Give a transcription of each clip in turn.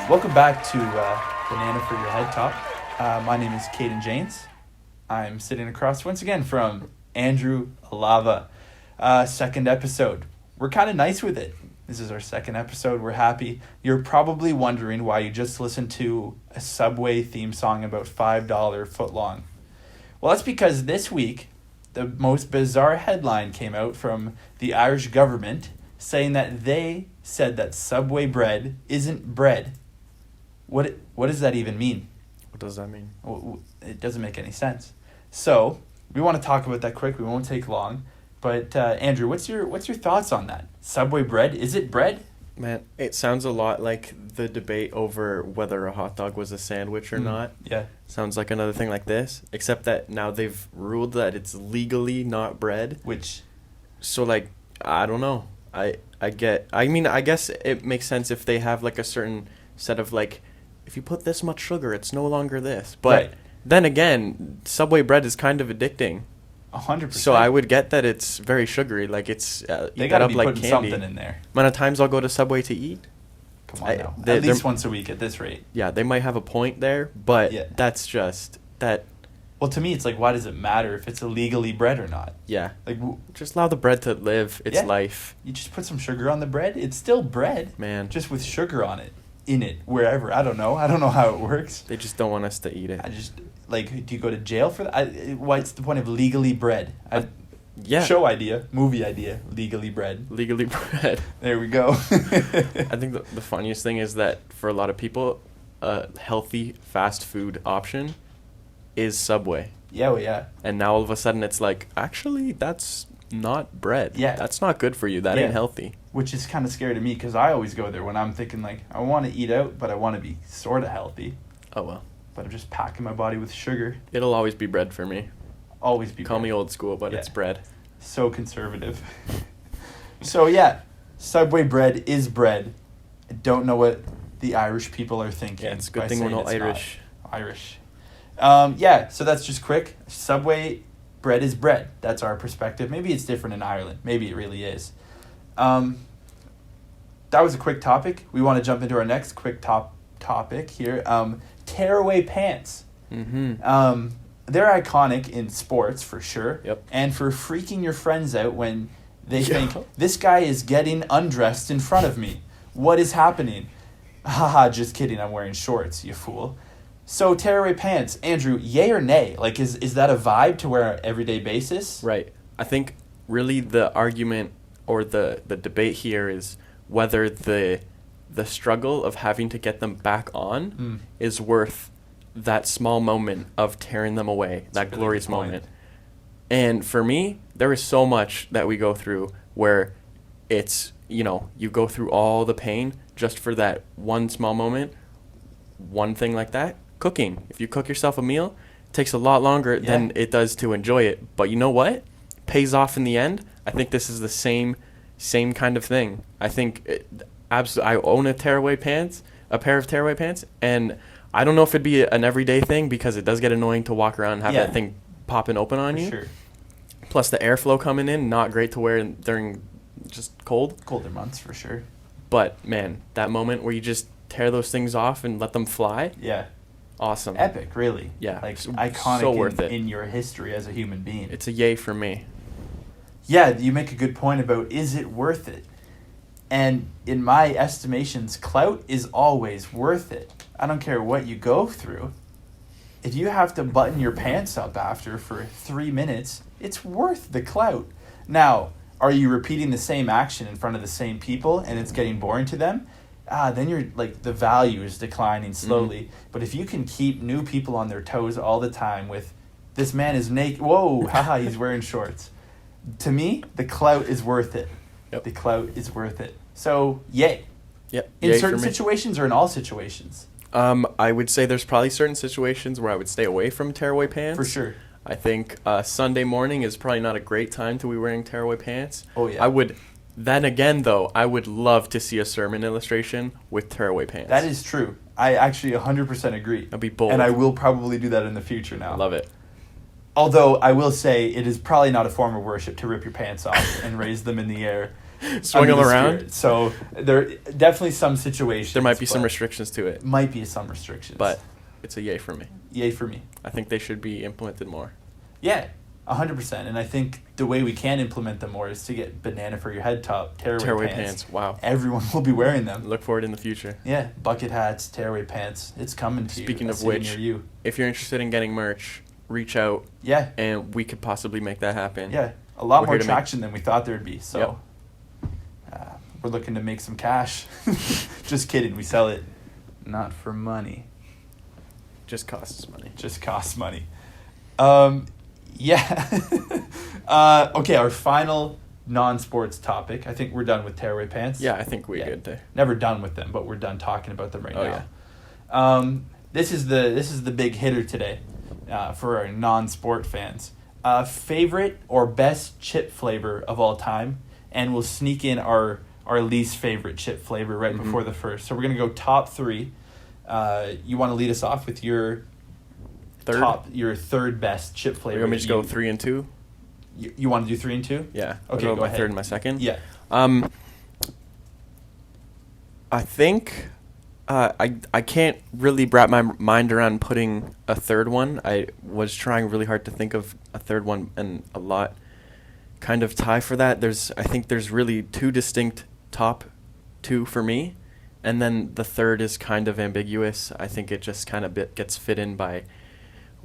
Welcome back to Banana for Your Headtop. My name is Caden James. I'm sitting across once again from Andrew Alava. Second episode. We're kind of nice with it. This is our second episode. We're happy. You're probably wondering why you just listened to a Subway theme song about $5 footlong. Well, that's because this week, the most bizarre headline came out from the Irish government saying that they said that Subway bread isn't bread. What does that even mean? What does that mean? Well, it doesn't make any sense. So we want to talk about that quick. We won't take long. But Andrew, what's your thoughts on that? Subway bread, is it bread? Man, it sounds a lot like the debate over whether a hot dog was a sandwich or not. Yeah. Sounds like another thing like this, except that now they've ruled that it's legally not bread. So like, I don't know. I guess it makes sense if they have like a certain set of like, if you put this much sugar, it's no longer this. But right. Then again, Subway bread is kind of addicting. 100%. So I would get that it's very sugary. Like it's they eat gotta that up be like putting candy. something in there. Amount of times I'll go to Subway to eat. Come on now. At least once a week at this rate. Yeah, they might have a point there, but Yeah. that's just that. Well, to me, it's like, why does it matter if it's illegally bread or not? Yeah, Like, just allow the bread to live its Yeah. life, you just put some sugar on the bread. It's still bread, man. just with sugar on it, in it, wherever. I don't know how it works. They just don't want us to eat it. I just, like, do you go to jail for that? What's the point of legally bread? Yeah, Show idea, movie idea, legally bread. legally bread. There we go. I think the funniest thing is that for a lot of people, a healthy fast food option is Subway. Yeah, well, yeah. And now all of a sudden it's like, actually, that's not bread. Yeah. That's not good for you. That Yeah. ain't healthy. Which is kind of scary to me because I always go there when I'm thinking, like, I want to eat out, but I want to be sort of healthy. Oh, well. But I'm just packing my body with sugar. It'll always be bread for me. Always be Call bread. me old school, but Yeah. it's bread. So conservative. So, yeah, Subway bread is bread. I don't know what the Irish people are thinking. Yeah, it's a good by thing we're saying not it's Irish. Irish. Yeah, so that's just quick. Subway bread is bread. That's our perspective. Maybe it's different in Ireland. Maybe it really is. That was a quick topic. We want to jump into our next quick topic here. Tearaway Pants. Mm-hmm. They're iconic in sports for sure. Yep. And for freaking your friends out when they Yeah. think, this guy is getting undressed in front of me. What is happening? Haha, just kidding. I'm wearing shorts, you fool. So tearaway pants, Andrew, yay or nay? Like, is that a vibe to wear on an everyday basis? Right. I think really the argument or the debate here is whether the struggle of having to get them back on is worth that small moment of tearing them away, that really glorious good point. moment. And for me, there is so much that we go through where it's, you go through all the pain just for that one small moment, one thing like that. Cooking. If you cook yourself a meal, it takes a lot longer than it does to enjoy it. But you know what? Pays off in the end. I think this is the same kind of thing. I think I own a pair of tearaway pants, and I don't know if it'd be an everyday thing because it does get annoying to walk around and have that thing popping open on you. Sure. Plus the airflow coming in, not great to wear during just Colder months for sure. But man, that moment where you just tear those things off and let them fly, Yeah. awesome. Epic, really. Yeah. Like, So iconic worth it. in your history as a human being. It's a yay for me. Yeah, you make a good point about, is it worth it? And in my estimations, clout is always worth it. I don't care what you go through. If you have to button your pants up after for 3 minutes, it's worth the clout. Now, are you repeating the same action in front of the same people and it's getting boring to them? Then you're like, the value is declining slowly. Mm-hmm. But if you can keep new people on their toes all the time with, this man is naked, whoa, haha, he's wearing shorts. To me, the clout is worth it. Yep. The clout is worth it. So, yay. Yep. In Yay certain for me. situations or in all situations? I would say there's probably certain situations where I would stay away from tearaway pants. For sure. I think Sunday morning is probably not a great time to be wearing tearaway pants. Oh, yeah. Then again, though, I would love to see a sermon illustration with tearaway pants. That is true. I actually 100% agree. That'd be bold. And I will probably do that in the future now. I love it. Although I will say it is probably not a form of worship to rip your pants off and raise them in the air. Swing them the around. spirit. So there definitely some situations. There might be some but restrictions to it, Might be some restrictions. but it's a yay for me. Yay for me. I think they should be implemented more. Yeah, 100%. And I think the way we can implement them more is to get banana for your head top, tearaway pants. Wow. Everyone will be wearing them. Look for it in the future. Yeah, bucket hats, tearaway pants. It's coming to you. Speaking That's of which, near you. if you're interested in getting merch, reach out Yeah, and we could possibly make that happen. yeah. A lot We're more here to make- traction than we thought there'd be. So we're looking to make some cash. Just kidding. We sell it not for money. Just costs money. Just costs money. Yeah. Okay, our final non-sports topic. I think we're done with tearaway pants. Yeah, I think we're Yeah. good there. Never done with them, but we're done talking about them right Oh, now. Yeah. This is the big hitter today for our non-sport fans. Favorite or best chip flavor of all time, and we'll sneak in our least favorite chip flavor right before the first. So we're gonna go top three. You want to lead us off with your Third? third best chip flavor? You want me to just go 3 and 2? You want to do 3 and 2? Yeah. Okay, I'll go my ahead. third and my second. Yeah. I think I can't really wrap my mind around putting a third one. I was trying really hard to think of a third one, and a lot kind of tie for that. I think there's really two distinct top two for me, and then the third is kind of ambiguous. I think it just kind of gets fit in by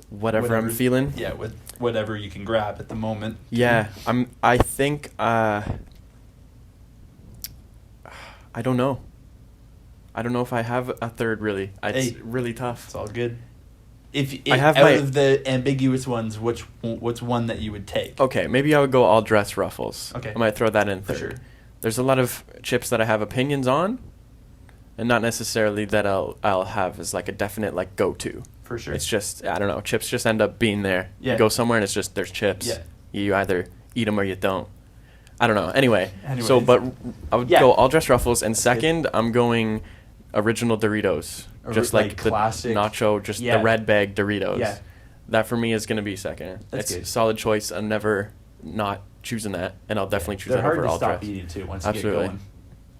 whatever I'm feeling. Yeah, with whatever you can grab at the moment. Yeah, I think I don't know. I don't know if I have a third really. It's really tough. It's all good. If I have out my- of the ambiguous ones, what's one that you would take? Okay, maybe I would go all dress ruffles. Okay. I might throw that in For third. sure. There's a lot of chips that I have opinions on, and not necessarily that I'll have as like a definite like go-to. For sure. It's just, I don't know, chips just end up being there. Yeah. You go somewhere and it's just, there's chips. Yeah. You either eat them or you don't. I don't know. Anyway, Anyways. so, but I would Yeah. go all dress ruffles, and That's second, I'm going original Doritos. Just like like the classic- nacho, just Yeah. the red bag Doritos. Yeah. That for me is going to be second. That's it's good. a solid choice. I'm never not choosing that, and I'll definitely choose They're that over hard to all stop dress. eating too once Absolutely. you get going.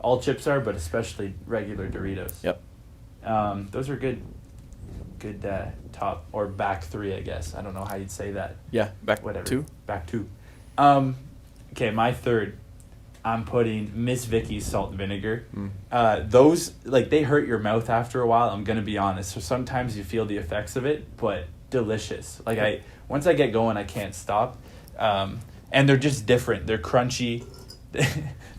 All chips are, but especially regular Doritos. Yep. Those are good. Good top or back three, I guess. I don't know how you'd say that. Yeah, back Whatever. two. Back two. Okay, my third. I'm putting Miss Vicky's salt and vinegar. Those, like, they hurt your mouth after a while, I'm gonna be honest. So sometimes you feel the effects of it, but delicious. Like, once I get going, I can't stop. And they're just different. They're crunchy.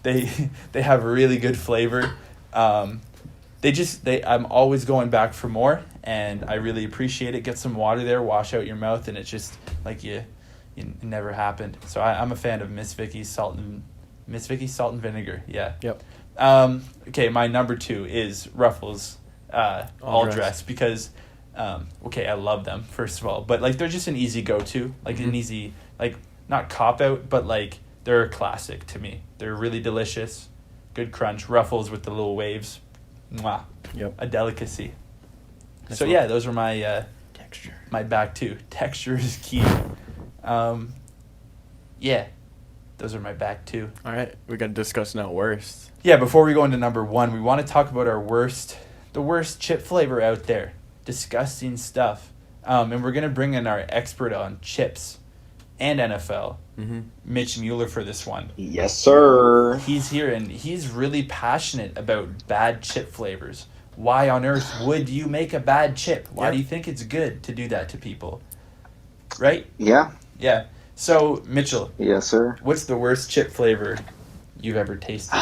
They have a really good flavor. I'm always going back for more, and I really appreciate it. Get some water there, wash out your mouth, and it's just like it never happened. So I'm a fan of Miss Vicky's salt and vinegar. Yeah. Yep. Okay, my number 2 is Ruffles all dress. dress because I love them first of all, but like they're just an easy go-to, like an easy, like, not cop out, but like they're a classic to me. They're really delicious, good crunch. Ruffles with the little waves, mwah, Yep. a delicacy. That's So what- yeah, those are my Texture. my back 2. Texture is key. Yeah, those are my back 2. All right, we got to discuss now worst. Yeah, before we go into number 1, we want to talk about the worst chip flavor out there. Disgusting stuff. And we're going to bring in our expert on chips and NFL, Mitch Mueller, for this one. Yes, sir. He's here, and he's really passionate about bad chip flavors. Why on earth would you make a bad chip? Why do you think it's good to do that to people? Right? Yeah. Yeah. So, Mitchell, Yes, sir. what's the worst chip flavor you've ever tasted?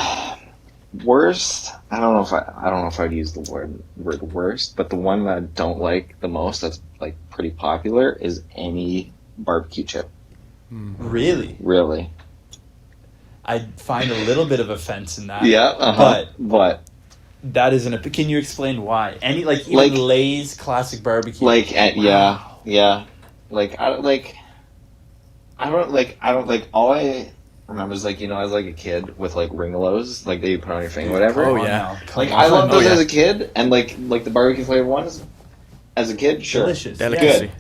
Worst. I don't know if I'd use the word worst, but the one that I don't like the most, that's like pretty popular, is any barbecue chip. Really? Really. I find a little bit of offense in that. Yeah. But that isn't can you explain why? Any even Like- Lay's classic barbecue. yeah. Like I don't like all I remember is like, I was like a kid with like ringalows, like that you put on your finger, whatever. Oh, Come on yeah. now. Come Like on. I loved those yeah. as a kid, and like the barbecue flavor ones as a kid, sure. Delicious. Delicacy.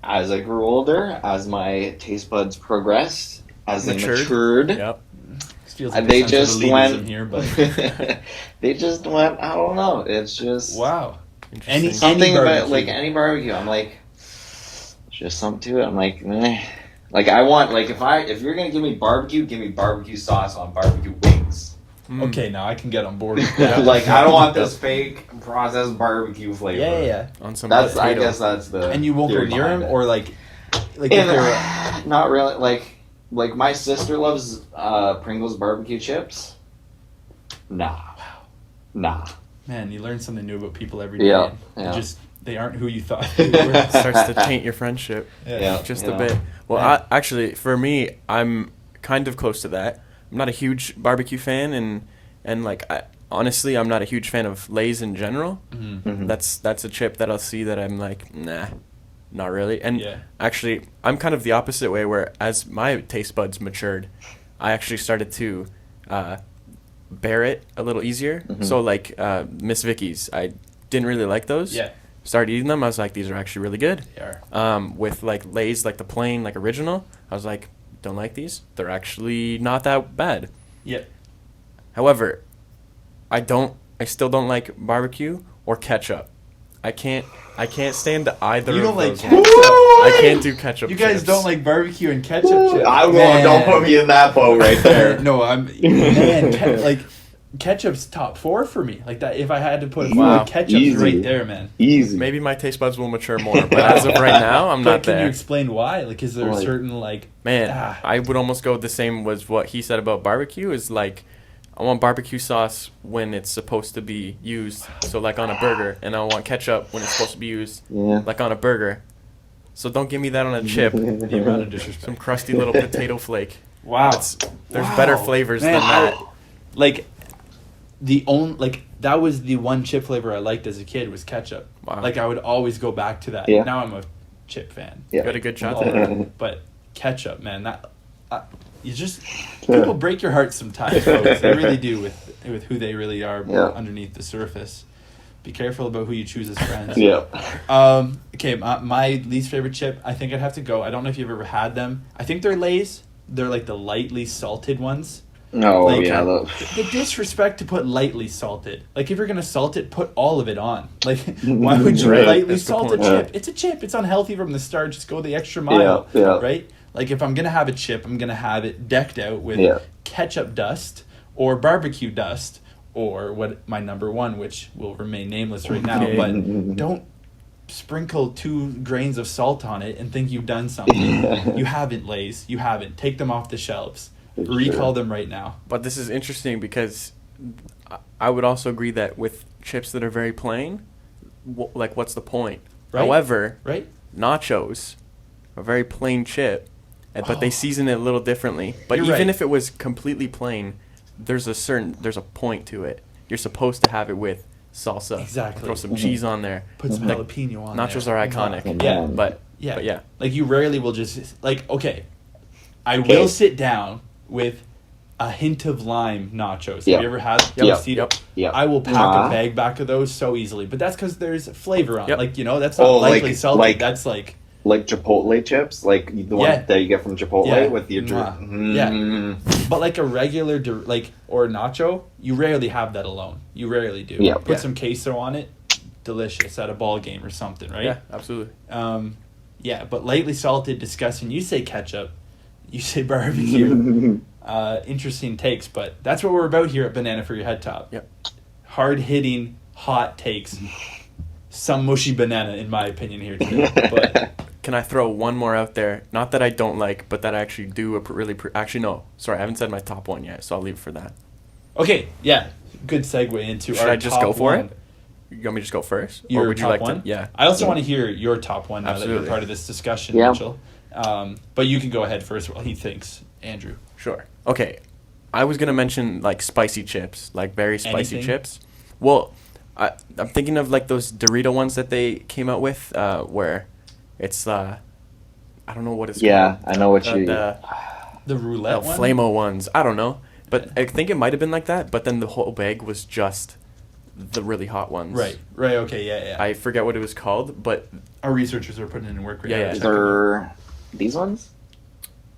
As I grew older, as my taste buds progressed, as they Matured. matured, Yep. Feels like They a sense of just elitism went here, but they just went. I don't know. It's just wow. Interesting. something about barbecue. like any barbecue. I'm like, just something to it. I'm like, meh. Like I want like if you're gonna give me barbecue sauce on barbecue wings. Okay, now I can get on board with that. Like I don't want this fake processed barbecue flavor. Yeah. On some That's I potato. guess that's the. And you won't go theory near behind them, it. or like if And, they're not really. Like my sister loves Pringles barbecue chips. Nah. man, you learn something new about people every day. Yeah, and yeah. They aren't who you thought they were. Starts to taint your friendship. Yeah. Just you a know. bit. Well, Yeah. actually, for me, I'm kind of close to that. I'm not a huge barbecue fan, and like honestly, I'm not a huge fan of Lay's in general. Mhm. That's a chip that I'll see that I'm like, nah, not really. And Yeah. actually, I'm kind of the opposite way, where as my taste buds matured, I actually started to bear it a little easier. Mhm. So like Miss Vicky's, I didn't really like those. Yeah, Started eating them, I was like, these are actually really good. they are. With like Lay's, like the plain, like original, I was like, don't like these. They're actually not that bad. Yeah. However, I still don't like barbecue or ketchup. I can't stand either You of don't like those ketchup? ones. I can't do ketchup. You guys chips. don't like barbecue and ketchup chips. I won't. Man. Don't put me in that boat right there. No, man. Ketchup's top 4 for me. Like that, if I had to put Wow. ketchup's Easy. right there, man. Easy. Maybe my taste buds will mature more, but as of right now, I'm But not can you there. explain why? Like, is there a Like- certain like? Man, Ah. I would almost go the same with what he said about barbecue. Is like, I want barbecue sauce when it's supposed to be used, so like on a burger, and I want ketchup when it's supposed to be used, Yeah. like on a burger. So don't give me that on a chip. The amount of disrespect. Some crusty little potato flake. Wow. There's Wow. better flavors Man, than that. That was the one chip flavor I liked as a kid was ketchup. Wow. Like I would always go back to that. Yeah. Now I'm a chip fan. You got a good shot All there. right. But ketchup, man, you just people break your heart sometimes, folks. They really do with who they really are Yeah. underneath the surface. Be careful about who you choose as friends. Yeah. Okay, my least favorite chip, I think I'd have to go. I don't know if you've ever had them. I think they're Lay's. They're like the lightly salted ones. No. Like, Yeah. The disrespect to put lightly salted. Like, if you're going to salt it, put all of it on. Like, why would you Right. lightly That's the salt a point. chip? It's a chip. It's unhealthy from the start. Just go the extra mile. Yeah. Right? Like, if I'm going to have a chip, I'm going to have it decked out with Yeah. ketchup dust or barbecue dust or what my number one, which will remain nameless right now. Okay. But don't sprinkle 2 grains of salt on it and think you've done something. You haven't, Lay's. You haven't. Take them off the shelves. For Recall sure. them right now. But this is interesting because I would also agree that with chips that are very plain, like what's the point? Right. However, Right? nachos, a very plain chip, but they Oh. season it a little differently. But You're even right. if it was completely plain, there's a point to it. You're supposed to have it with salsa. Exactly. Throw some cheese on there. Put some Like, jalapeno on nachos there. are iconic. Yeah. But Yeah. But yeah. Like, you rarely will just, like, okay, I Okay. will sit down with a hint of lime nachos. Yep. Have you ever had Yep. those? Yep. Yeah. I will pack Uh-huh. a bag back of those so easily. But that's because there's flavor on it. Yep. Like, that's not Oh, lightly like- salted. like- That's like, Like Chipotle chips, like the one Yeah. that you get from Chipotle Yeah. with your Mwah. Yeah. But like a regular, or nacho, you rarely have that alone. You rarely do. Yeah. Put Yeah. some queso on it, delicious at a ball game or something, right? Yeah, absolutely. Yeah, but lightly salted, disgusting. You say ketchup, you say barbecue. Interesting takes, but that's what we're about here at Banana for Your Head Top. Yep. Hard hitting, hot takes. Some mushy banana, in my opinion, here today. But Can I throw one more out there? Not that I don't like, but that I actually do actually, no. Sorry, I haven't said my top one yet, so I'll leave it for that. okay, yeah, good segue into Should our I just top go for one. it? You want me to just go first? Your or would you top like one? to? Yeah. I also want to hear your top one now that Absolutely. you're part of this discussion, Yeah. Mitchell. But you can go ahead first while he thinks, Andrew. Sure. Okay. I was going to mention like spicy chips, like very spicy Anything? chips. Well, I'm thinking of like those Dorito ones that they came out with where it's, I don't know what it's Yeah, called. I know what you. The The roulette one? Flamo ones. I don't know. But I think it might have been like that, but then the whole bag was just the really hot ones. Right, okay, yeah. I forget what it was called, but Our researchers are putting in work right Yeah, now. yeah. to check them out. They're these ones.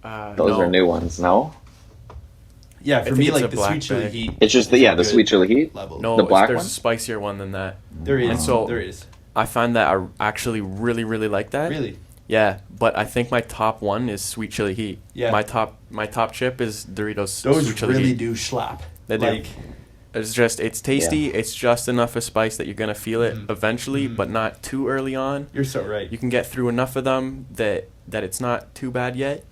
Those no. are new ones. No. Yeah, I for think me, it's like a the black sweet chili bag. heat. It's just is a the good sweet chili heat. level. No, The black there's one? a spicier one than that. There is. And so- there is. I find that I actually really, really like that. Really? Yeah, but I think my top one is sweet chili heat. Yeah. My top chip is Doritos Those sweet chili really heat. do slap. They do. Like, It's tasty. It's just enough of spice that you're gonna feel it eventually, but not too early on. you're so right. You can get through enough of them that it's not too bad yet,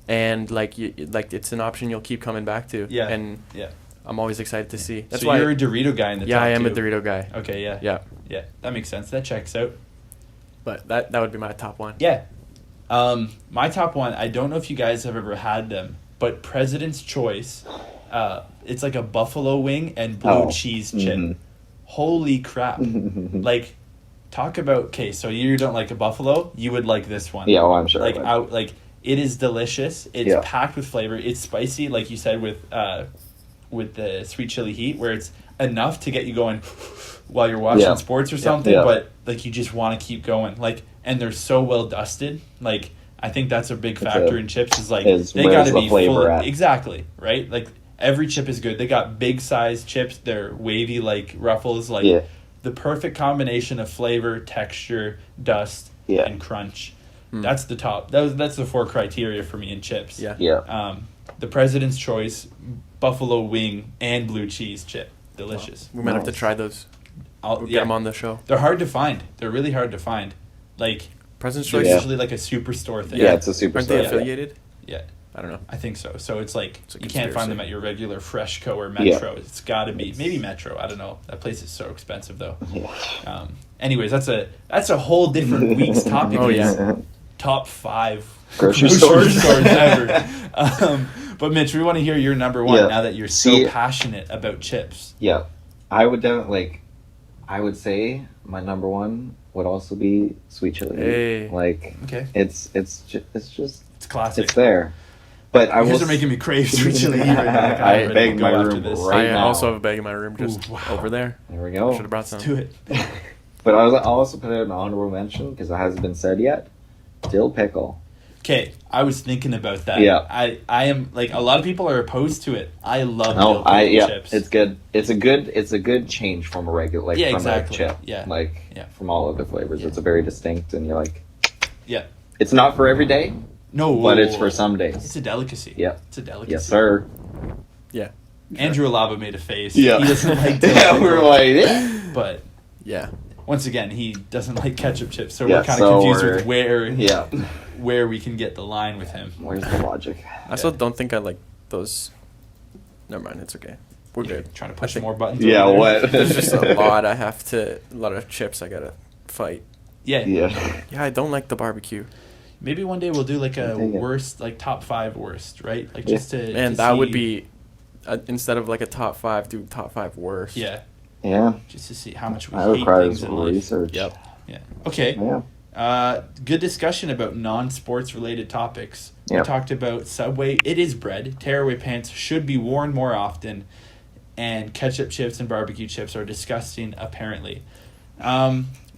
and like it's an option you'll keep coming back to. Yeah. And Yeah. I'm always excited to see. That's so why you're a Dorito guy in the yeah, top I am two. a Dorito guy. Okay, yeah. Yeah, Yeah, that makes sense. That checks out. but that would be my top one. Yeah. My top one, I don't know if you guys have ever had them, but President's Choice, it's like a buffalo wing and blue cheese chip. Mhm. Holy crap. Like, talk about, okay, so you don't like a buffalo, you would like this one. Yeah, I'm sure. I Like, would. it is delicious. It's Yeah. packed with flavor. It's spicy, like you said, with the sweet chili heat, where it's enough to get you going while you're watching sports or something, Yeah. but like you just want to keep going. Like, and they're so well dusted. Like, I think that's a big factor in chips. Is like is they where's got to the be flavor full. at? Exactly right. Like every chip is good. They got big size chips. They're wavy like ruffles. Like Yeah. the perfect combination of flavor, texture, dust, Yeah. and crunch. That's the top. That's the 4 criteria for me in chips. Yeah. Yeah. The President's Choice, buffalo wing, and blue cheese chip. Delicious. We might have to Nice. try those. I'll, We'll get them on the show. They're hard to find. They're really hard to find. Like, President's they're Choice. Yeah. usually like a superstore thing. Yeah, it's a super Aren't they store. affiliated? Yeah, I don't know. I think so. So it's like It's a you can't find them conspiracy. at your regular Freshco or Yeah. Metro. It's got to be maybe Metro. I don't know. That place is so expensive though. Yeah. Anyways, that's a whole different week's topic. Oh, is yeah. top 5 Grocery stores. ever. But Mitch, we want to hear your number one Yeah. now that you're so See- passionate about chips. Yeah, I would I would say my number one would also be sweet chili. Hey. Like Okay, it's just it's classic. it's there. But I You guys will are making me crave sweet chili right now. Like, I I'm ready to beg go my after room this. right I now. also have a bag in my room just Ooh, wow. over there. There we go. Should have brought some. Let's do it. But I'll also put it in honorable mention because it hasn't been said yet. Dill pickle. Okay, I was thinking about that. Yeah. I am like a lot of people are opposed to it. I love No, dill pickle chips. it's good. It's a good change from a regular Yeah, from exactly. a chip. Yeah. Like Yeah. from all other flavors. Yeah. It's a very distinct and you're like Yeah. it's not for every day, No, but it's for some days. It's a delicacy. Yeah. It's a delicacy. Yes, sir. Yeah. Andrew Alaba made a face. Yeah. He doesn't like dill Yeah, pickle, we're like, yeah. but Yeah. once again, he doesn't like ketchup chips, so Yeah, we're kind of so confused we're- with where Yeah. where we can get the line with him. Where's the logic? I still don't think I like those. Never mind. It's okay. We're good. Trying to I push think- more buttons. Yeah, over there. what? There's just a lot a lot of chips I gotta fight. Yeah. Yeah. Yeah, I don't like the barbecue. Maybe one day we'll do like a Take it. worst, like top 5 worst, right? Like Yeah. just to And to that would see- be instead of like a top 5, do top 5 worst. yeah, Yeah. just to see how much we That hate requires things in life. research. Yep. Yeah. Okay. Yeah. Good discussion about non-sports related topics. We Yep. talked about Subway. It is bread. Tearaway pants should be worn more often, and ketchup chips and barbecue chips are disgusting. Apparently,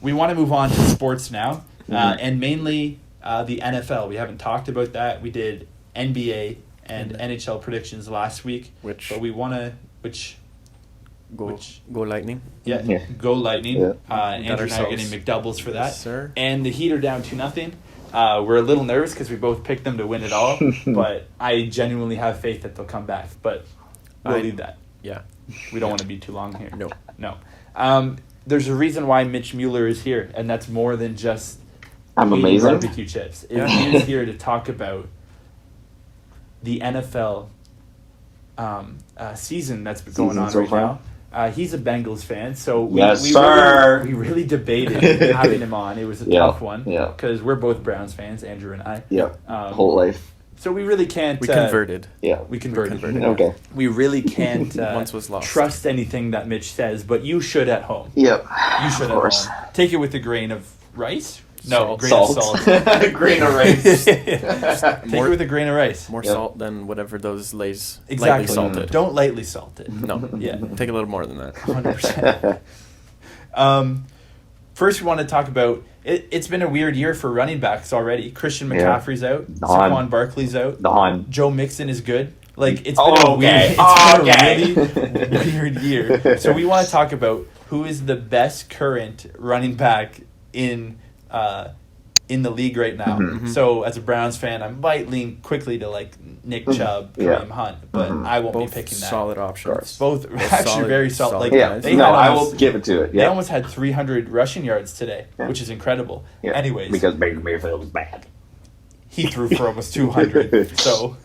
we want to move on to sports now, and mainly the NFL. We haven't talked about that. We did NBA and NHL predictions last week, Which but we want to go Lightning. Yeah, Yeah. go Lightning. Yeah. Andrew and I are ourselves. getting McDoubles for that. Yes, sir. And the Heat are down 2-0. We're a little nervous because we both picked them to win it all, but I genuinely have faith that they'll come back. But we'll leave that. Yeah. We don't want to be too long here. No. No. There's a reason why Mitch Mueller is here, and that's more than just I'm eating amazing. barbecue chips. Yeah. He is here to talk about the NFL season that's been going Season on so right far. now. He's a Bengals fan, so Yes, sir. we really debated having him on. It was a Yeah, tough one yeah. because we're both Browns fans, Andrew and I. Yep. Um, Whole life. So we really can't. We converted. Yeah. We converted. Okay. We really can't Once was lost. trust anything that Mitch says, but you should at home. Yep. You should Of at course. home. Take it with a grain of rice. No, Salt. grain of salt. Grain of rice. Take it with a grain of rice. More Yep. salt than whatever those Lay's Exactly. lightly salted. Don't lightly salt it. No. Yeah. Take a little more than that. 100%. First, we want to talk about it's been a weird year for running backs already. Christian Yeah. McCaffrey's out. Don. Saquon Barkley's out. Don. Joe Mixon is good. Like, it's been a really weird year. So we want to talk about who is the best current running back in the league right now. Mm-hmm. So as a Browns fan, I might lean quickly to like Nick Chubb, Kareem Hunt, but I won't be picking that. Solid options. Both actually very solid. Like, guys. I will give it to it. They almost had 300 rushing yards today, which is incredible. Yeah. Anyways, because Baker Mayfield was bad. He threw for almost 200. So.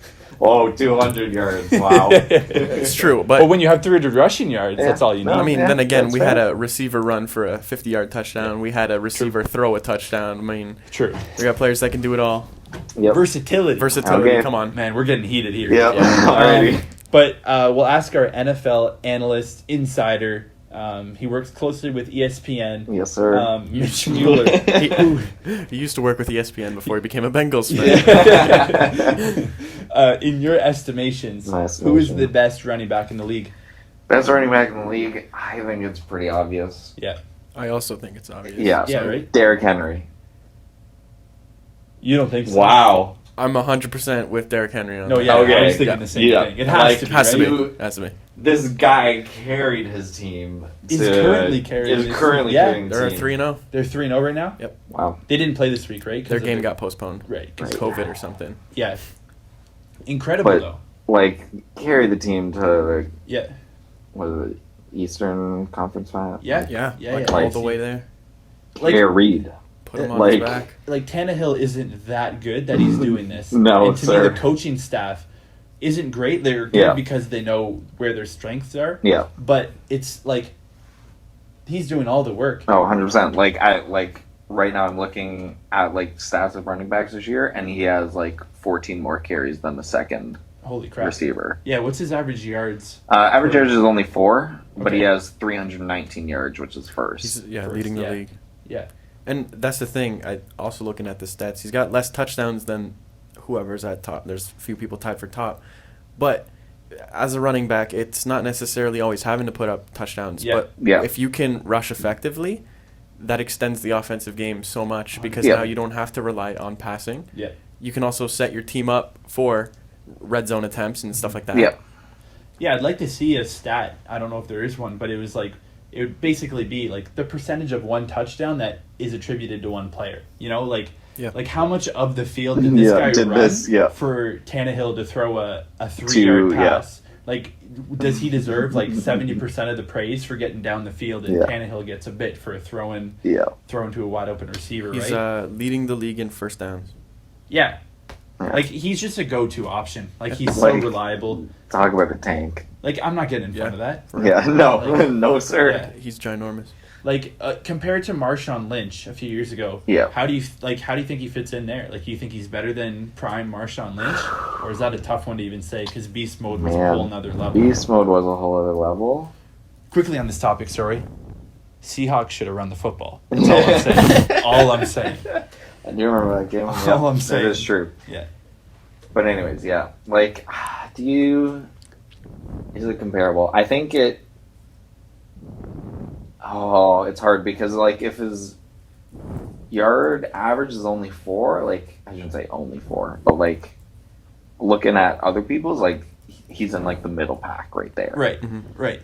Oh, 200 yards. Wow. It's true. But when you have 300 rushing yards, that's all you need. I mean, then again, we fair. had a receiver run for a 50-yard touchdown. We had a receiver throw a touchdown. I mean, True. We got players that can do it all. Yep. Versatility. Okay. Come on. Man, we're getting heated here. Yep. Alrighty. But we'll ask our NFL analyst, insider. He works closely with ESPN. Yes, sir. Mitch Mueller. He used to work with ESPN before he became a Bengals fan. In your estimations, who is the best running back in the league? Best running back in the league? I think it's pretty obvious. Yeah. I also think it's obvious. Yeah, right? Derrick Henry. You don't think so? Wow. I'm 100% with Derrick Henry on No, that. yeah, Okay. I was thinking the same thing. It has to be, Has to right? be. Has to be. This guy carried his team. Is currently carrying carrying They're the team. 3-0. They're 3-0 right now? Yep. Wow. They didn't play this week, right? Their game got postponed. Right. Because COVID or something. Yeah. Incredible, But, though. like, carry the team to, Yeah. what is it, Eastern Conference Final? Yeah. Yeah. Yeah, Like yeah. all the way there. Like, Carried. Put him on like- his back. like Tannehill isn't that good that he's doing this. No, and to sir. me, the coaching staff isn't great. They're good because they know where their strengths are. Yeah. But it's like he's doing all the work. Oh, 100%. Like right now I'm looking at like stats of running backs this year, and he has like 14 more carries than the second Holy crap. receiver. Yeah, what's his average yards? Average yards is only 4, but he has 319 yards, which is first. He's First, leading the yeah. league. Yeah. And that's the thing. I also looking at the stats. He's got less touchdowns than whoever's at top. There's a few people tied for top. But as a running back, it's not necessarily always having to put up touchdowns. Yeah. But Yeah. if you can rush effectively, that extends the offensive game so much because Yeah. now you don't have to rely on passing. Yeah. You can also set your team up for red zone attempts and stuff like that. Yeah. Yeah, I'd like to see a stat. I don't know if there is one, but it was like it would basically be like the percentage of one touchdown that is attributed to one player. You know, like how much of the field did this guy run for Tannehill to throw a 3-yard pass? Like, does he deserve like 70% of the praise for getting down the field, and Tannehill gets a bit for throwing to a wide open receiver? He's leading the league in first downs. Yeah. Like, he's just a go-to option. Like, he's so reliable. Talk about a tank. Like, I'm not getting in front of that. Yeah, no, no, sir. Yeah. He's ginormous. Like, compared to Marshawn Lynch a few years ago, how do you think he fits in there? Like, do you think he's better than prime Marshawn Lynch, or is that a tough one to even say? Because beast mode was a whole nother level. Beast mode was a whole other level. Quickly on this topic, sorry. Seahawks should have run the football. That's all I'm saying. All I'm saying. I do remember that game. All I'm saying. That is true. Yeah. But anyways, yeah. Like, is it comparable? I think it... Oh, it's hard because, like, if his yard average is only 4, like, I shouldn't say only 4, but, like, looking at other people's, like, he's in, like, the middle pack right there. Right, right.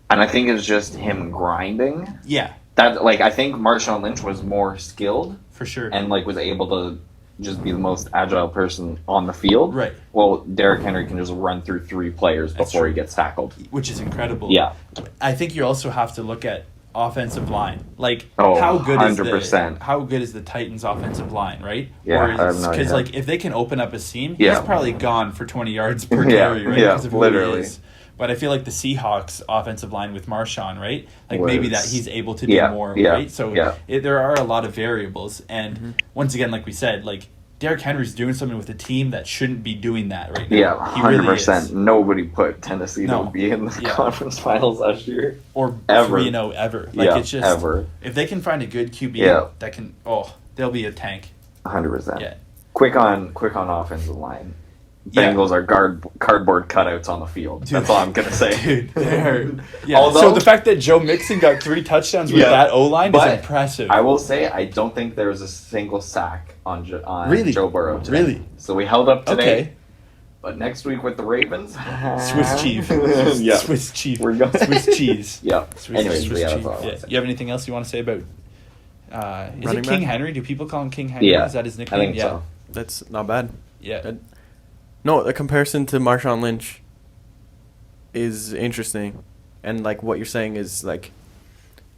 And I think it's just him grinding. Yeah. That, like, I think Marshawn Lynch was more skilled. For sure. And, like, was able to just be the most agile person on the field. Right. Well, Derrick Henry can just run through 3 players before he gets tackled. Which is incredible. Yeah. I think you also have to look at offensive line. Like, how good 100%. is the Titans' offensive line, right? Yeah, because like if they can open up a seam, he's probably gone for 20 yards per carry, right? Yeah, because of who literally. he is. But I feel like the Seahawks' offensive line with Marshawn, right? Like maybe that he's able to do more, right? So there are a lot of variables, and once again, like we said, like Derrick Henry's doing something with a team that shouldn't be doing that right now. Yeah, he really 100%. is. Nobody put Tennessee to be in the conference finals last year. Or ever. 3-0 ever. Like it's just ever. If they can find a good QB that can they'll be a tank. 100%. Yeah. Quick on offensive line. Bengals are cardboard cutouts on the field. Dude, that's all I'm gonna say. Dude, they're so the fact that Joe Mixon got 3 touchdowns with that O-line is impressive. I will say I don't think there was a single sack on really? Joe Burrow today. Really? So we held up today. Okay. But next week with the Ravens, Swiss cheese. Yeah. Swiss cheese. We're going Swiss cheese. Yeah. Anyways, Swiss yeah, cheese. that's all I Yeah. want to say. You have anything else you want to say about? Is Running it King back? Henry? Do people call him King Henry? Yeah, Is that his I nickname? think Yeah. so. That's not bad. Yeah. No, the comparison to Marshawn Lynch is interesting, and like what you're saying is like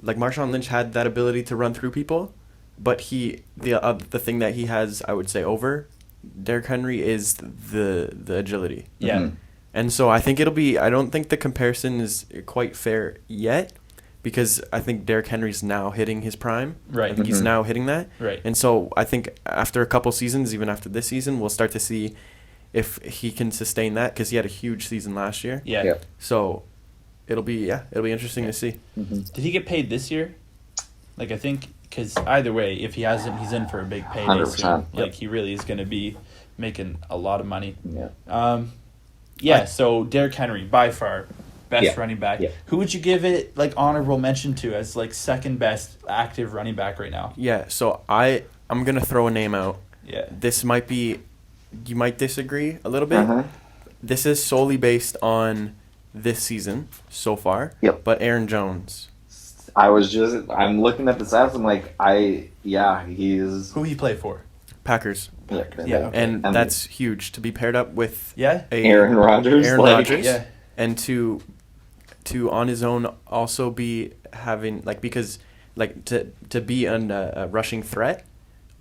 Marshawn Lynch had that ability to run through people, but the thing that he has, I would say, over Derrick Henry is the agility. Yeah. Mhm. And so I think I don't think the comparison is quite fair yet, because I think Derrick Henry's now hitting his prime. Right. I think he's Mhm. now hitting that. Right. And so I think after a couple seasons, even after this season, we'll start to see if he can sustain that, because he had a huge season last year. Yeah. Yeah. So it'll be interesting to see. Mhm. Did he get paid this year? Like, I think, because either way, if he hasn't, he's in for a big payday 100%. soon. Like, he really is going to be making a lot of money. Yeah. Yeah, so Derrick Henry, by far, best Yeah. running back. Yeah. Who would you give it, like, honorable mention to as, like, second best active running back right now? Yeah. So I'm gonna throw a name out. Yeah. This might be, you might disagree a little bit. Uh-huh. This is solely based on this season so far. Yep. But Aaron Jones. I'm looking at the stats. I'm like, he's. Who he play for? Packers. Yeah. Yeah, okay. And that's huge to be paired up with Yeah? Aaron Rodgers. Aaron like, Rodgers. Yeah. And to on his own also be having, like, because like to be a rushing threat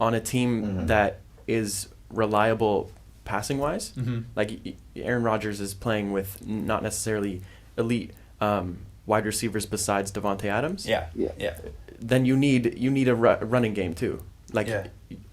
on a team Mhm. that is reliable passing wise. Mm-hmm. Like Aaron Rodgers is playing with not necessarily elite wide receivers besides Devontae Adams. Yeah. Yeah. Yeah. Then you need a running game too. Like Yeah.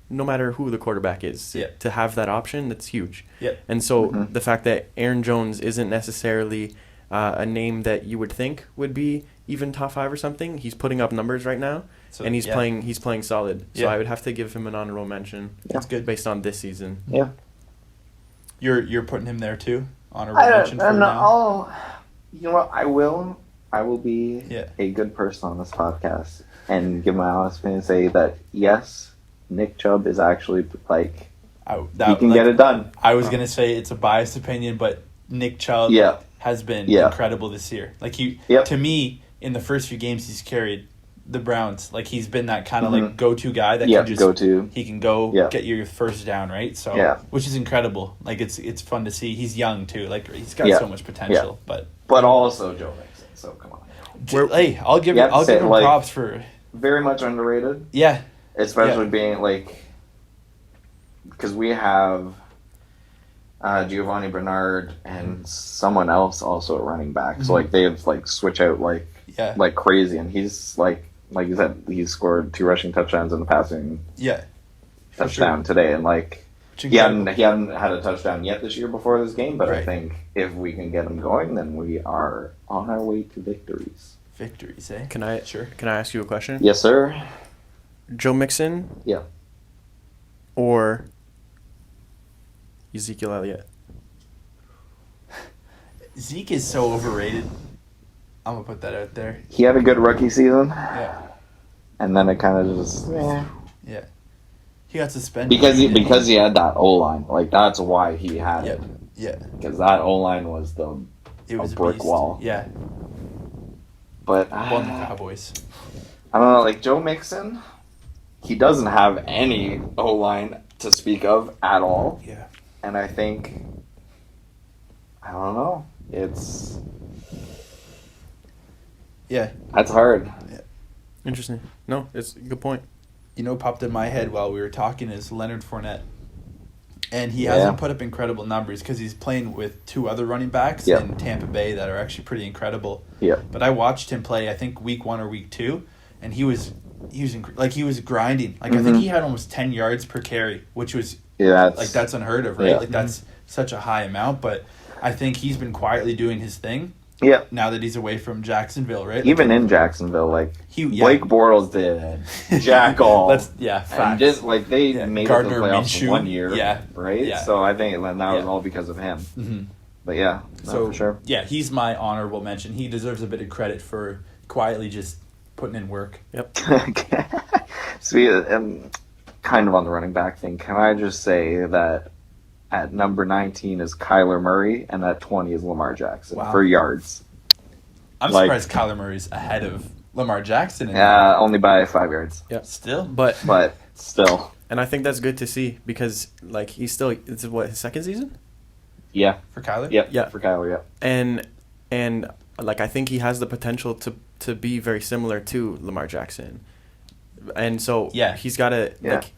no matter who the quarterback is, Yeah. to have that option, that's huge. Yeah. And so Mhm. the fact that Aaron Jones isn't necessarily a name that you would think would be even top 5 or something, he's putting up numbers right now, So, and he's yeah. playing solid. So Yeah. I would have to give him an honorable mention. That's good. Based on this season. Yeah. You're putting him there too? Honorable mention for now? You know what? I will be Yeah. a good person on this podcast and give my honest opinion and say that yes, Nick Chubb is actually like he can get it done. I was gonna say it's a biased opinion, but Nick Chubb Yeah. has been Yeah. incredible this year. Like Yep. to me, in the first few games he's carried the Browns, like he's been that kind of Mhm. like go-to guy that Yeah, can just go to. he can go Yeah. get your first down, right? So Yeah. which is incredible. Like it's fun to see. He's young too. Like he's got Yeah. so much potential. But Also Joe Mixon. So come on. hey, I'll give Yeah, say, him like- props for Very much underrated, yeah. especially Yeah. being like because we have Giovanni Bernard and someone else also at running back. So Mhm. like they have like switch out like crazy, and he's like you said, he scored 2 rushing touchdowns in the passing Yeah. For touchdown today, and like Which he incredible. hadn't had a touchdown yet this year before this game, but I Right. think if we can get him going, then we are on our way to victories. Victories, eh? Can I Sure. ask you a question? Yes, sir. Joe Mixon Yeah. or Ezekiel Elliott? Zeke is so overrated. I'm gonna put that out there. He had a good rookie season, Yeah. and then it kind of just Yeah. He got suspended. because he had that O line. Like that's why he had Yeah. it, Yeah. because that O line was It was a brick beast. wall. Yeah. But Won the Cowboys. I don't know, like Joe Mixon, he doesn't have any O line to speak of at all. Yeah. And I think, I don't know, Yeah. that's hard. Interesting. No, it's a good point. You know, popped in my head while we were talking is Leonard Fournette. And he Yeah. hasn't put up incredible numbers because he's playing with 2 other running backs Yeah. in Tampa Bay that are actually pretty incredible. Yeah. But I watched him play, I think week 1 or week 2, and he was grinding. Like I think Mhm. he had almost 10 yards per carry, which was Yeah, that's unheard of, right? Yeah. Like that's such a high amount, but I think he's been quietly doing his thing yeah. now that he's away from Jacksonville, right? Even in Jacksonville, like yeah. Blake Bortles did jack all. That's And facts. just like they Yeah. made Gardner it to the playoffs Minshew. 1 year, Yeah. right? Yeah. So I think that was Yeah. all because of him. Mhm. But yeah, no, So for sure. yeah, he's my honorable mention. He deserves a bit of credit for quietly just putting in work. Yep. Sweet. Kind of on the running back thing, can I just say that At number 19 is Kyler Murray, and at 20 is Lamar Jackson Wow. for yards. I'm Like- surprised Kyler Murray's ahead of Lamar Jackson. Only by 5 yards. Still? But Still. and I think that's good to see because like he's still it's what his second season, Yeah. For Kyler? Yep. Yeah. For Kyler, yeah. and like I think he has the potential to be very similar to Lamar Jackson, and so Yeah. he's got to Yeah. like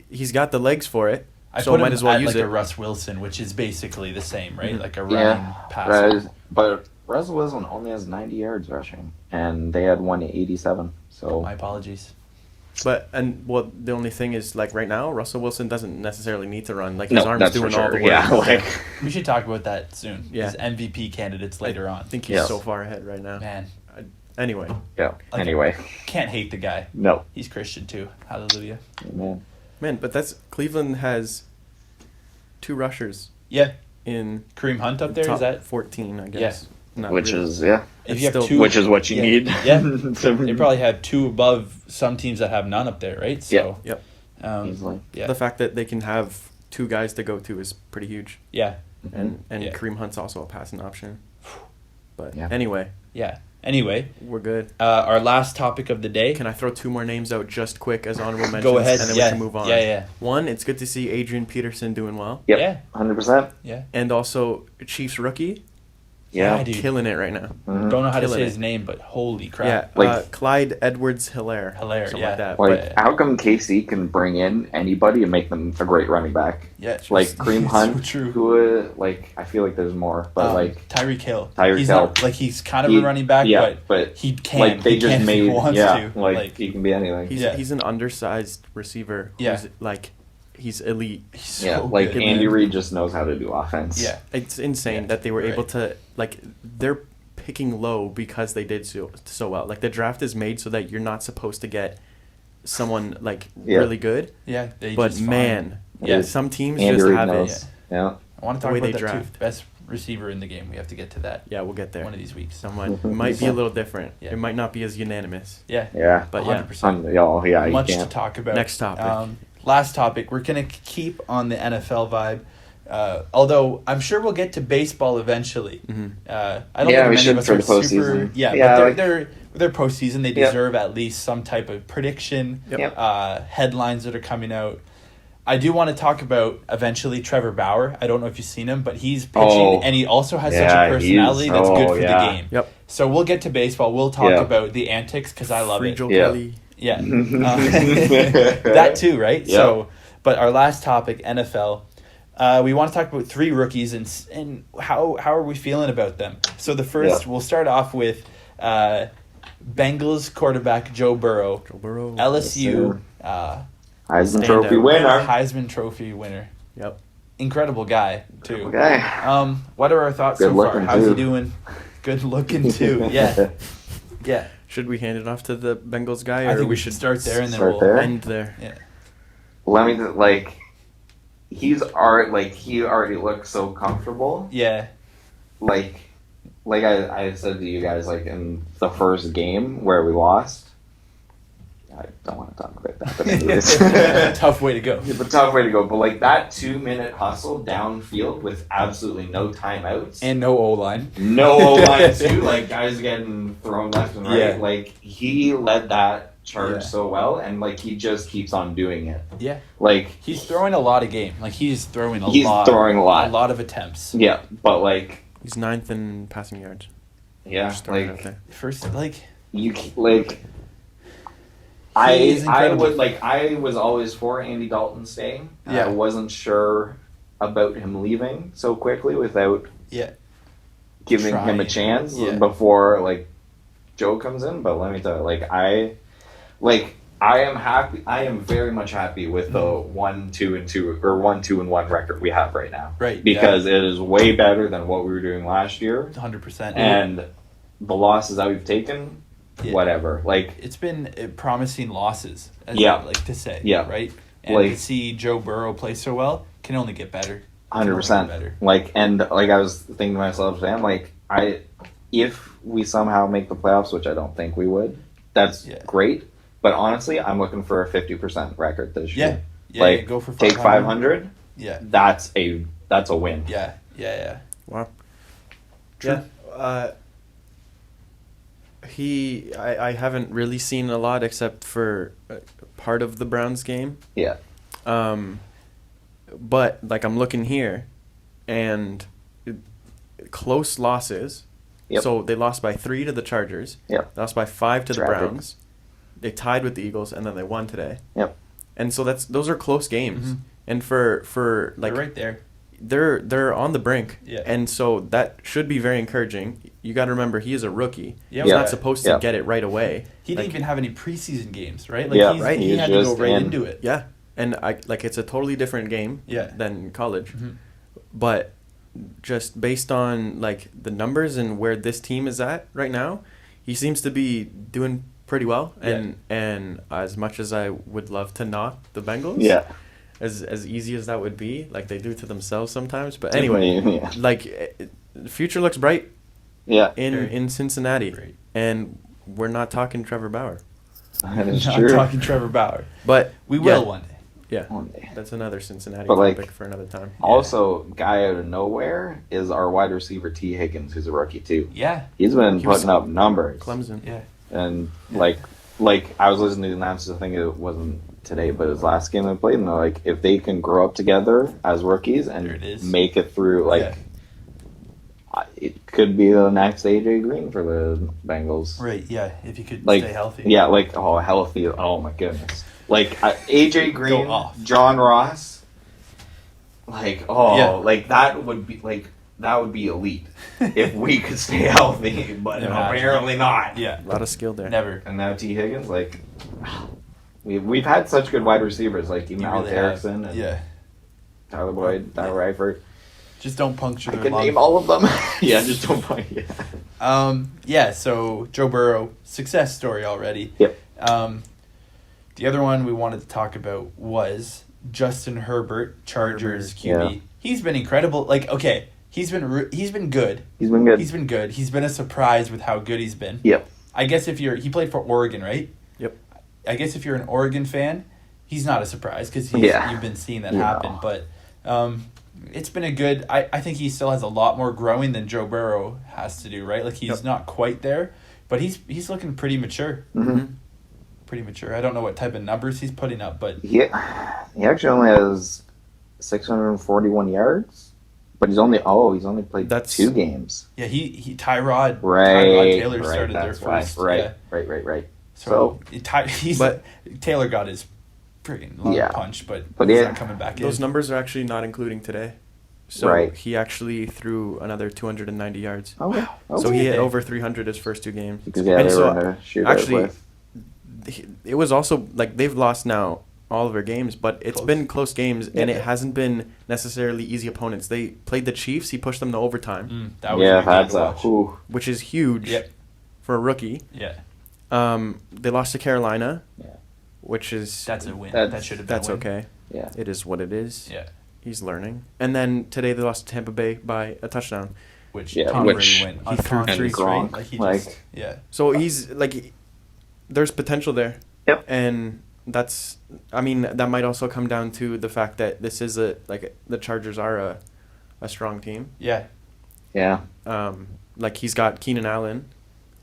he's got the legs for it. I So put might him as well at use like it. a Russ Wilson, which is basically the same, right? Mhm. Like a running Yeah. passer. But Russell Wilson only has 90 yards rushing, and they had 187. So My apologies. But the only thing is like right now Russell Wilson doesn't necessarily need to run, like no, his arms that's doing for all sure. the work. Yeah, like We should talk about that soon. Yeah. His MVP candidates later on. I think he's Yes. so far ahead right now. Man, Anyway, yeah. Like- Anyway, can't hate the guy. no. He's Christian too. Hallelujah. Man. man, but that's Cleveland has 2 rushers Yeah. in Kareem Hunt up there, top is that? 14, I guess. Not Which really. is yeah. If It's you have still- two, Which is what you yeah. need. Yeah. To- they probably have 2 above some teams that have none up there, right? So, Yep. Easily. Yeah. The fact that they can have 2 guys to go to is pretty huge. Yeah. And Yeah. Kareem Hunt's also a passing option. But Yeah. anyway, Yeah. Anyway, we're good. our last topic of the day. Can I throw 2 more names out just quick as honorable mentions? Go ahead. And then yeah. we can move on. Yeah. One, it's good to see Adrian Peterson doing well. Yep. Yeah. 100%. Yeah. And also Chiefs rookie, Yeah. dude. killing it right now. Mhm. Don't know how to Killing say it. his name, but holy crap. Yeah, Like- Clyde Edwards-Hilaire. Hilaire, Something yeah. like that. Like, But how come KC can bring in anybody and make them a great running back? Yeah. Like it's Kareem so Hunt, true. who I feel like there's more, but like Tyreek Hill. Tyreek he's Hill. Not, like he's kind of he- a running back, yeah, but he can. like they he just can if made he wants to. like he can be anything. he's an undersized receiver who's Yeah. like he's elite. he's so Yeah, like good, Andy man. Reid just knows how to do offense. Yeah. It's insane Yeah, that they were able right. to like they're picking low because they did so well. Like the draft is made so that you're not supposed to get someone like Yeah. really good. Yeah. They But just find- man, Yeah. some teams Andy just Reid have knows. it. Yeah. I want to the talk way about they that draft. too. Best receiver in the game. We have to get to that Yeah, we'll get there. one of these weeks. Someone might be a little different. Yeah. It might not be as unanimous. Yeah. Yeah. But yeah, 100%. Y'all, yeah, you Much to can't. talk about. Next topic. Last topic. We're gonna keep on the NFL vibe. Although I'm sure we'll get to baseball eventually. Mhm. I don't Yeah, think we many should of us for are the super. postseason. Yeah, Yeah, but like- they're postseason. They Yep. deserve at least some type of prediction. Yep. Headlines that are coming out. I do want to talk about eventually Trevor Bauer. I don't know if you've seen him, but he's pitching Oh. and he also has such Yeah, a personality he's- that's good oh, for yeah. the game. Yep. So we'll get to baseball. We'll talk Yeah. about the antics because I love Free it. Joe Yeah. Kelly. Yeah. That too, right? Yep. So, but our last topic, NFL. We want to talk about 3 rookies and how are we feeling about them. So the first, Yeah. we'll start off with Bengals quarterback Joe Burrow, Joe Burrow. LSU Heisman Standout. Trophy winner. Heisman Trophy winner. Yep. Incredible guy too. Okay. What are our thoughts Good so far? looking, How's he too. doing? Good looking too. Yeah, yeah. Should we hand it off to the Bengals guy, I or think we should start there and then start we'll there. end there? Yeah. Let me he already looks so comfortable. Yeah. Like I said to you guys, like in the first game where we lost. I don't want to talk about that, but anyways. Tough way to go. It's a tough way to go, but like that 2-minute hustle downfield with absolutely no timeouts. And no O line. No O-line too, like guys getting thrown left and right. Yeah. Like he led that charge Yeah. so well, and like he just keeps on doing it. Yeah. Like He's throwing a lot of game. Like he's throwing he's throwing a a lot. lot of attempts. Yeah, but like He's 9th in passing yards. yeah, Just throwing it out like there. First, like you like. He is I incredible. I was always for Andy Dalton staying. Yeah. I wasn't sure about him leaving so quickly without yeah, giving him a Trying. chance Yeah. before like Joe comes in. But let me tell you, I am happy. I am very much happy with the 1-2-2 or 1-2-1 record we have right now. right. Because it is way better than what we were doing last year, 100%. and the losses that we've taken, Yeah. whatever. Like It's been promising losses, as Yeah. I like to say. Yeah. Right. And Like- to see Joe Burrow play so well can only get better. 100%. Better. Like, and like I was thinking to myself, Sam, like if we somehow make the playoffs, which I don't think we would, that's Yeah. great. But honestly, I'm looking for a 50% record this Yeah. year. Yeah. Like, go for Take 500. Yeah. That's a that's a win. Yeah. Wow. True. Yeah. I haven't really seen a lot except for part of the Browns game. Yeah. But like I'm looking here, and close losses. Yep. So they lost by 3 to the Chargers. Yep. They lost by 5 to the Tragic. Browns. They tied with the Eagles, and then they won today. Yep. And so those are close games. Mhm. And for like They're right there. they're on the brink. Yeah. And so that should be very encouraging. You got to remember he is a rookie. Yeah. He's Yeah. not supposed to Yeah. get it right away. He didn't Like, even have any preseason games, right? Like Yeah, right. He He's had to go just right in. into it. Yeah. And it's a totally different game Yeah. than college. Mhm. But just based on like the numbers and where this team is at right now, he seems to be doing pretty well. And as much as I would love to knock the Bengals, Yeah. as easy as that would be, like they do to themselves sometimes. But anyway, Yeah. like the future looks bright Yeah. in Cincinnati, Great. and we're not talking Trevor Bauer, That is Not true. talking Trevor Bauer. but We yeah, will one day. Yeah, One day. that's another Cincinnati But, like, topic for another time. Also, guy out of nowhere is our wide receiver T. Higgins, who's a rookie too. Yeah. He's been He was putting up numbers. Clemson. Yeah. And like I was listening to the announcers. I think it wasn't today, but his last game they played, and they're like, if they can grow up together as rookies There it and is. make it through, like Yeah. it could be the next AJ Green for the Bengals. Right. Yeah. If you could Like stay healthy. yeah, like healthy. Oh my goodness. Like AJ Green, off. John Ross. Like Yeah. like that would be elite if we could stay healthy, but Imagine. apparently not. Yeah. A lot of skill there. Never. And now T. Higgins, like we've had such good wide receivers, like even You Alex really have. Erickson and Yeah. Tyler Boyd, Tyler Eifert. Just don't puncture I their can lung. name all of them. Yeah, just don't find. Yeah. Yeah, so Joe Burrow, success story already. Yep. The other one we wanted to talk about was Justin Herbert, Chargers QB. Yeah. He's been incredible. Like, okay, he's been good. He's been good. He's been good. He's been a surprise with how good he's been. Yep. I guess he played for Oregon, right? Yep. I guess if you're an Oregon fan, he's not a surprise because Yeah. you've been seeing that Yeah. happen. But it's been a good. I think he still has a lot more growing than Joe Burrow has to do, right? Like he's Yep. not quite there, but he's looking pretty mature. Mm-hmm. Pretty mature. I don't know what type of numbers he's putting up, but He actually only has 641 yards, but he's only played That's- 2 games. yeah, he Tyrod Right. Taylor started their that's why. first. Right. Yeah. Right. So But- Taylor got his friggin' long Yeah. punch, but But he's yeah. not coming back Those in. numbers are actually not including today. So Right. he actually threw another 290 yards. Okay. So he hit Okay. over 300 his first 2 games. Because yeah, And they so were in a shootout actually, with. it was also like they've lost now all of their games, but it's Close. been close games, and Yeah. it hasn't been necessarily easy opponents. They played the Chiefs. He pushed them to overtime, That was Yeah, a good game that's to a watch. whew. which is huge Yep. for a rookie. Yeah, They lost to Carolina, Yeah. which is that's a win. That's- That should have been that's a win. okay. Yeah. It is what it is. Yeah, He's learning. And then today they lost to Tampa Bay by a touchdown. which Yeah, Tom which- Brady went he threw unconscious, three right? Gronk, Like he like- just yeah. So he's like, there's potential there. Yep. And that's, I mean, that might also come down to the fact that this is the Chargers are a strong team. Yeah, Yeah. Like he's got Keenan Allen,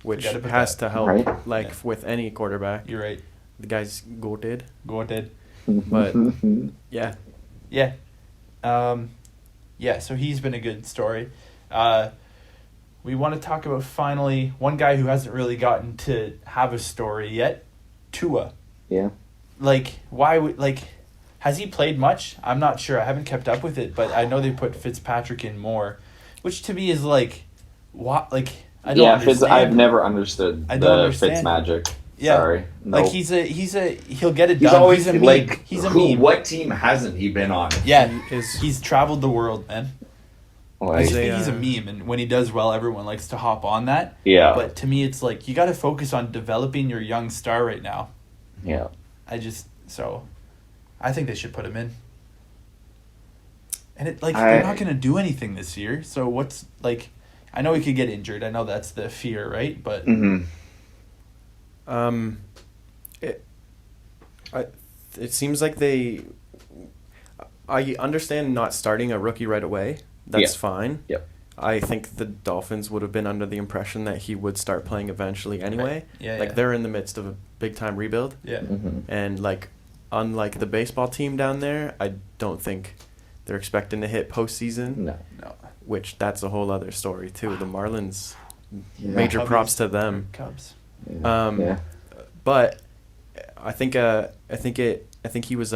which Forgot about has that. to help, Right. like Yeah. with any quarterback. you're right. The guy's goated. Go ahead. But- Yeah. Yeah. Yeah, so he's been a good story. We want to talk about finally one guy who hasn't really gotten to have a story yet, Tua. Yeah. Like, why would, like, has he played much? I'm not sure. I haven't kept up with it, but I know they put Fitzpatrick in more, which to me is like, what? Like, I don't understand. I've never understood I don't the understand. Fitz magic. Yeah. Sorry. Like, Nope. he'll get it He's done. always He's a meme. like, He's a who? meme. What team hasn't he been on? Yeah, He is- he's traveled the world, man. I Like, just They, think he's a meme, and when he does well, everyone likes to hop on that. yeah. But to me, it's like you got to focus on developing your young star right now. Yeah. I think they should put him in. And they're I- not gonna do anything this year. So what's like? I know he could get injured. I know that's the fear, right? But Mm-hmm. It seems like they I understand not starting a rookie right away. That's fine. Yep. I think the Dolphins would have been under the impression that he would start playing eventually anyway. Yeah, They're in the midst of a big time rebuild. Yeah. Mm-hmm. And unlike the baseball team down there, I don't think they're expecting to hit postseason. No. Which that's a whole other story too. The Marlins, Yeah. major Cubbies. props to them. Cubs. Yeah. But I think he was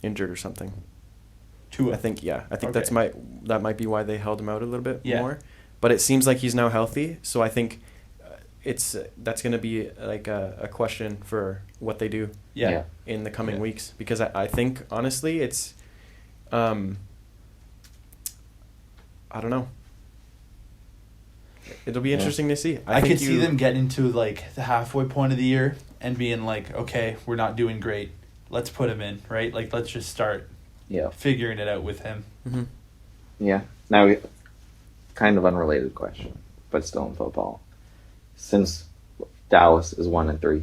injured or something. Tua. I think Okay. that might be why they held him out a little bit Yeah. more. But it seems like he's now healthy, so I think that's going to be like a question for what they do Yeah. in the coming Yeah. weeks, because I think honestly it's I don't know. It'll be interesting to see. I could see them getting to like the halfway point of the year and being like, okay, we're not doing great. Let's put him in, right? Like, let's just start Yeah. figuring it out with him. Mm-hmm. Yeah. Now, kind of unrelated question, but still in football. Since Dallas is 1-3,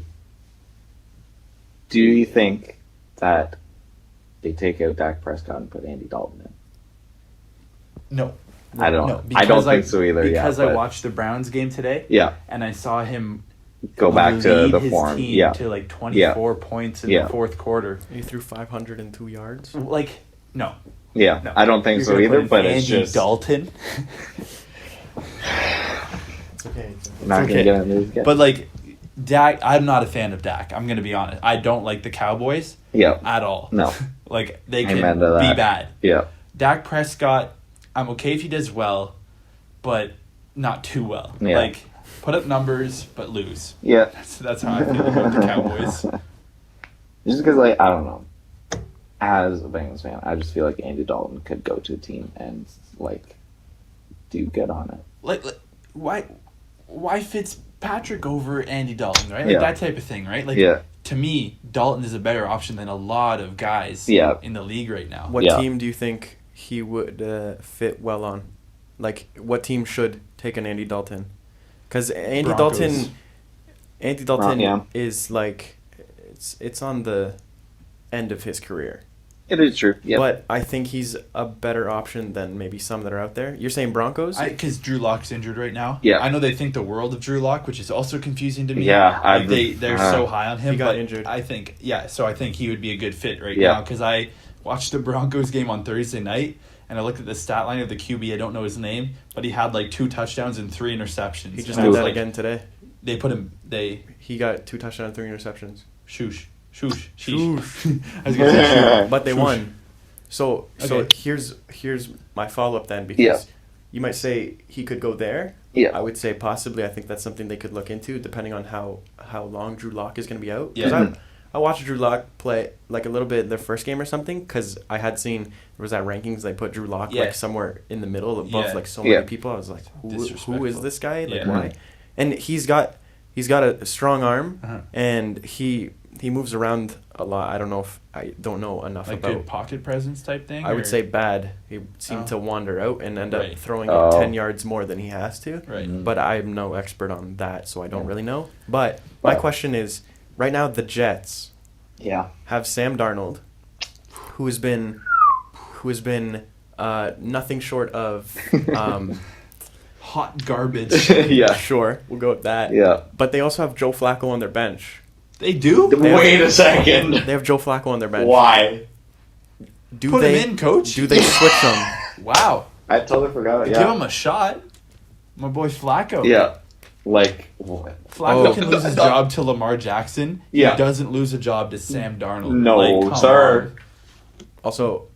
do you think that they take out Dak Prescott and put Andy Dalton in? No. I don't. No, I don't think so either. Because I watched the Browns game today. Yeah. And I saw him Go back to lead the his form. team Yeah. to like 24 points in the fourth quarter. He threw 502 yards. Like, no. Yeah. No. I don't think You're so gonna either. put in But Andy it's just Dalton. It's okay. not okay. gonna get on these guys. But like, Dak, I'm not a fan of Dak. I'm gonna be honest. I don't like the Cowboys yeah. at all. No. Like, they can Amen to that. be bad. Yeah. Dak Prescott, I'm okay if he does well, but not too well. Yeah. Like, put up numbers, but lose. Yeah. That's how I feel about the Cowboys. Just because, like, I don't know. As a Bengals fan, I just feel like Andy Dalton could go to a team and, like, do good on it. Like why Fitzpatrick over Andy Dalton, right? Like, Yeah. that type of thing, right? Like, Yeah. to me, Dalton is a better option than a lot of guys Yeah. in the league right now. What Yeah. team do you think he would fit well on? Like, what team should take an Andy Dalton? Because Andy Broncos. Dalton Yeah. is like, it's on the end of his career. It is true. Yeah. But I think he's a better option than maybe some that are out there. You're saying Broncos? Because Drew Lock's injured right now. Yeah. I know they think the world of Drew Lock, which is also confusing to me. Yeah, Like, they're so high on him. He got but injured. I think, so I think he would be a good fit right Yeah. now. Because I watched the Broncos game on Thursday night, and I looked at the stat line of the QB. I don't know his name, but he had like 2 touchdowns and 3 interceptions. He just And I did was that like, again today. They put him. He got 2 touchdowns, 3 interceptions. Shoosh. Shoosh. I was gonna say shoosh. But they Shoosh. won. So Okay. here's my follow-up then, because Yeah. you might say he could go there. Yeah. I would say possibly. I think that's something they could look into, depending on how long Drew Lock is going to be out. Yeah. Because I watched Drew Lock play like a little bit their first game or something, because I had seen, there was that rankings, they put Drew Lock Yeah. like somewhere in the middle above Yeah. like so many Yeah. people. I was like, who Disrespectful. is this guy? Like, Yeah. why? And he's got a strong arm, Uh-huh. and he moves around a lot. I don't know enough Like about. good pocket presence type thing. I would or- say bad. He seemed Oh. to wander out and end Right. up throwing Oh. 10 yards more than he has to. right. Mhm. But I'm no expert on that, so I don't really know. But my question is, right now the Jets Yeah. have Sam Darnold, who has been nothing short of Hot garbage. Yeah. sure, we'll go with that. Yeah. But they also have Joe Flacco on their bench. They do. Wait a second. They have Joe Flacco on their bench. Why? Do Put they him in, coach. do they switch them? Wow. I totally forgot. Give him a shot. My boy Flacco. Yeah. Like what? Flacco Oh. can lose his job to Lamar Jackson. Yeah. He doesn't lose a job to Sam Darnold. No, Like, come sir. Also,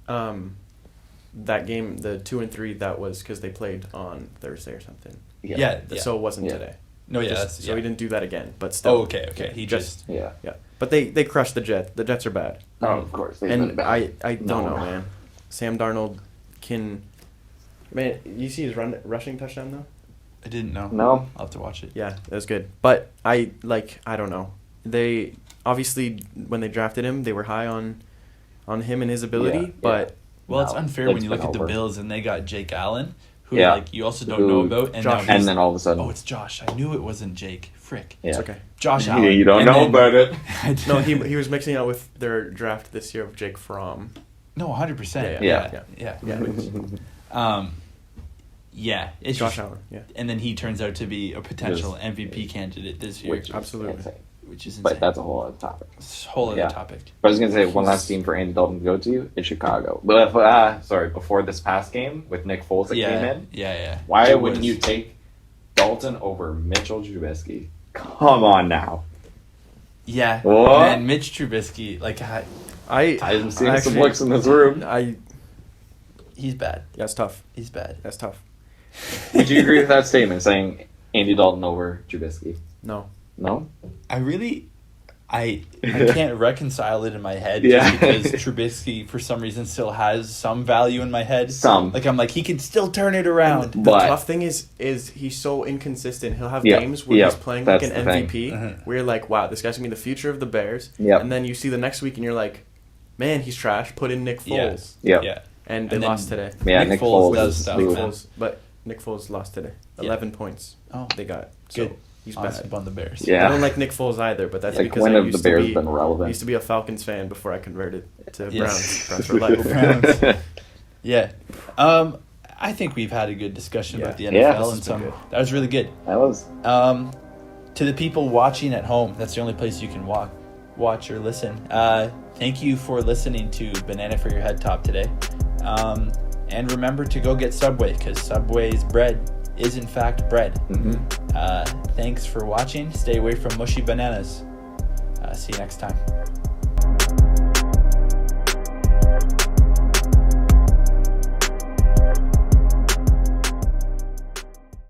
that game, the 2-3, that was because they played on Thursday or something. Yeah. So it wasn't Yeah. today. No, yeah. Just- That's, so yeah. he didn't do that again, but still. Oh, okay. He just. Yeah. Yeah. But they crushed the Jets. The Jets are bad. Oh, of course. They've been And bad. I don't No. know, man. Sam Darnold can... Man, you see his rushing touchdown, though? I didn't know. No. I'll have to watch it. Yeah, that was good. But I don't know. They, obviously, when they drafted him, they were high on him and his ability, Yeah, but... Well, it's No, unfair it's when you been look at the over. Bills and they got Jake Allen, who Yeah. like you also don't know about, and Josh- now he's, And then all of a sudden. oh, it's Josh. I knew it wasn't Jake. Frick. Yeah. It's okay. Josh Yeah, Allen. you don't And know then- about it. No, he was mixing out with their draft this year of Jake Fromm. No, 100%. Yeah. Yeah. It's Josh just, Allen. Yeah. and then he turns out to be a potential Just- MVP candidate this year, Which is Absolutely. insane. which is insane. But that's a whole other topic. It's a whole other Yeah. topic. But I was gonna say one last team for Andy Dalton to go to is Chicago. But before this past game with Nick Foles that came in, Yeah. why It wouldn't was- you take Dalton over Mitchell Trubisky? Come on now. Yeah. What? Man, Mitch Trubisky, like, I'm seeing some actually- looks in this room. he's bad. That's tough. He's bad. That's tough. Would you agree with that statement saying Andy Dalton over Trubisky? No. No? I can't reconcile it in my head Yeah. just because Trubisky, for some reason, still has some value in my head. Some. Like, I'm like, he can still turn it around. The But- tough thing is he's so inconsistent. He'll have Yeah, games where yeah, he's playing like that's an the thing. MVP, Mhm. where you're like, wow, this guy's gonna be the future of the Bears. Yep. And then you see the next week and you're like, man, he's trash. Put in Nick Yeah. Foles. Yeah. Yeah. And they And then lost today. Yeah, Nick Nick Foles Foles does is stuff, he Nick was- man. Foles, but Nick Foles lost today. Yeah. 11 points Oh, they got. good. So he's Honestly, bad. on the Bears. Yeah. I don't like Nick Foles either, but that's Like, because when I have the used Bears to be, been I relevant? used to be a Falcons fan before I converted to Yes. Browns. Browns for life. Browns. Yeah. I think we've had a good discussion about the NFL Yeah, and this has been good. that was really good. That was To the people watching at home, that's the only place you can watch or listen. Thank you for listening to Banana for Your Head Top today. And remember to go get Subway, because Subway's bread is in fact bread. Mm-hmm. Thanks for watching. Stay away from mushy bananas. See you next time.